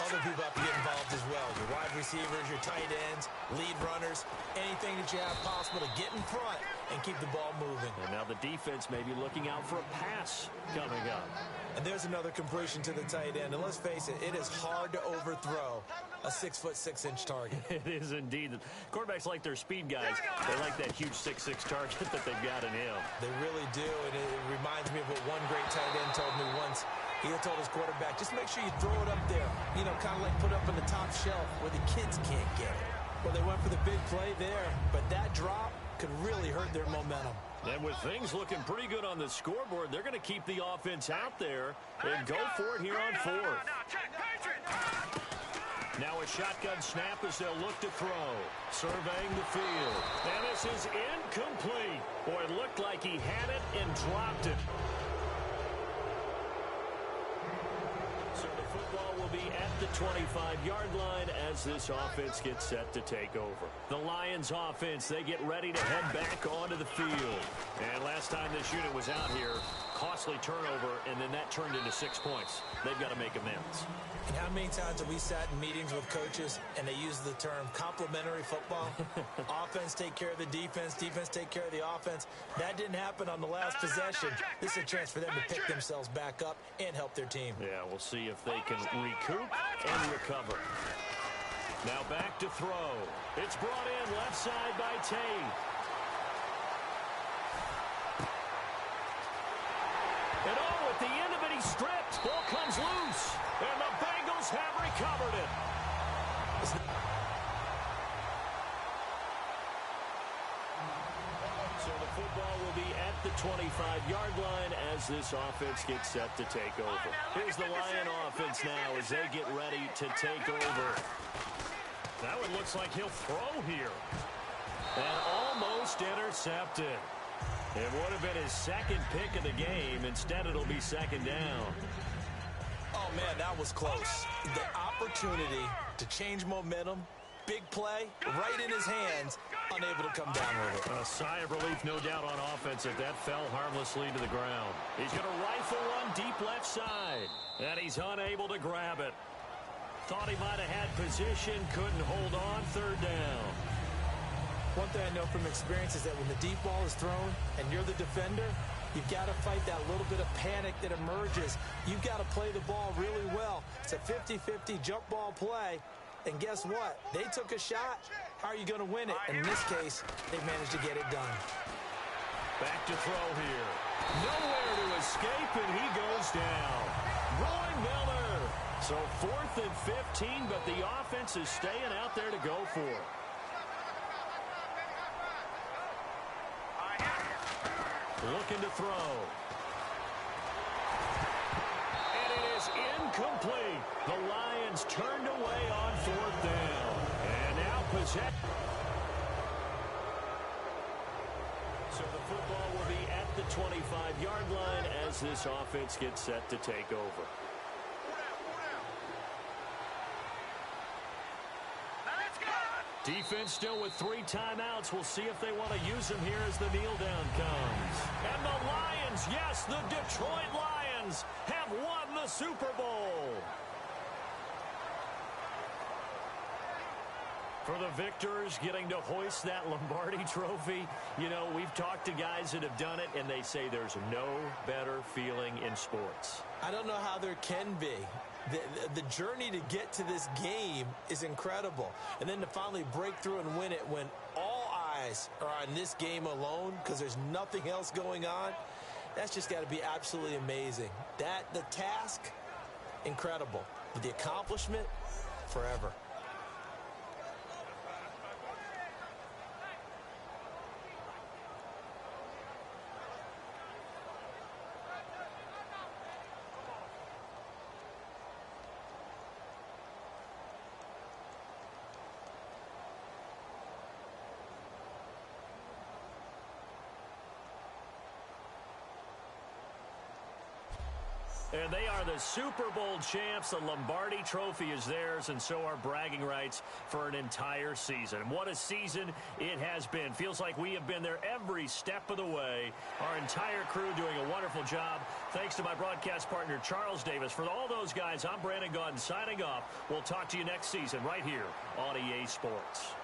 other people have to get involved as well. Your wide receivers, your tight ends, lead runners, anything that you have possible to get in front and keep the ball moving. And now the defense may be looking out for a pass coming up. And there's another completion to the tight end. And let's face it, it is hard to overthrow a 6'6" target. It is indeed. Quarterbacks like their speed guys. They like that huge 6'6" target that they've got in him. They really do, and it reminds me of what one great tight end told me once. He had told his quarterback, just make sure you throw it up there. You know, kind of like put it up on the top shelf where the kids can't get it. Well, they went for the big play there, but that drop could really hurt their momentum. And with things looking pretty good on the scoreboard, they're going to keep the offense out there and go for it here on fourth. Now a shotgun snap as they'll look to throw. Surveying the field. And this is incomplete. Boy, it looked like he had it and dropped it. So the football will be at the 25-yard line as this offense gets set to take over. The Lions offense, they get ready to head back onto the field. And last time this unit was out here, costly turnover, and then that turned into 6 points. They've got to make amends. And how many times have we sat in meetings with coaches and they use the term complementary football? Offense take care of the defense, defense take care of the offense. That didn't happen on the last possession. This is a chance for them to pick themselves back up and help their team. Yeah, we'll see if they can recoup and recover. Now back to throw. It's brought in left side by Tate. And oh, at the end of it, he stripped. Ball comes loose. And the Bengals have recovered it. So the football will be at the 25-yard line as this offense gets set to take over. Here's the Lion offense now as they get ready to take over. Now it looks like he'll throw here. And almost intercepted. It would have been his second pick of the game. Instead, it'll be second down. Oh, man, that was close. The opportunity to change momentum, big play, right in his hands, unable to come down with it. A sigh of relief, no doubt, on offense if that fell harmlessly to the ground. He's going to rifle one deep left side, and he's unable to grab it. Thought he might have had position, couldn't hold on, third down. One thing I know from experience is that when the deep ball is thrown and you're the defender, you've got to fight that little bit of panic that emerges. You've got to play the ball really well. It's a 50-50 jump ball play. And guess what? They took a shot. How are you going to win it? And in this case, they managed to get it done. Back to throw here. Nowhere to escape, and he goes down. Roy Miller. So 4th and 15, but the offense is staying out there to go for it. Looking to throw. And it is incomplete. The Lions turned away on 4th down. And now possess. So the football will be at the 25-yard line as this offense gets set to take over. Defense still with 3 timeouts. We'll see if they want to use them here as the kneel down comes. And the Lions, yes, the Detroit Lions have won the Super Bowl. For the victors getting to hoist that Lombardi trophy, you know, we've talked to guys that have done it, and they say there's no better feeling in sports. I don't know how there can be. The journey to get to this game is incredible. And then to finally break through and win it when all eyes are on this game alone because there's nothing else going on, that's just got to be absolutely amazing. The task, incredible. But the accomplishment, forever. And they are the Super Bowl champs. The Lombardi Trophy is theirs, and so are bragging rights for an entire season. What a season it has been. Feels like we have been there every step of the way. Our entire crew doing a wonderful job. Thanks to my broadcast partner, Charles Davis. For all those guys, I'm Brandon Gaudin signing off. We'll talk to you next season right here on EA Sports.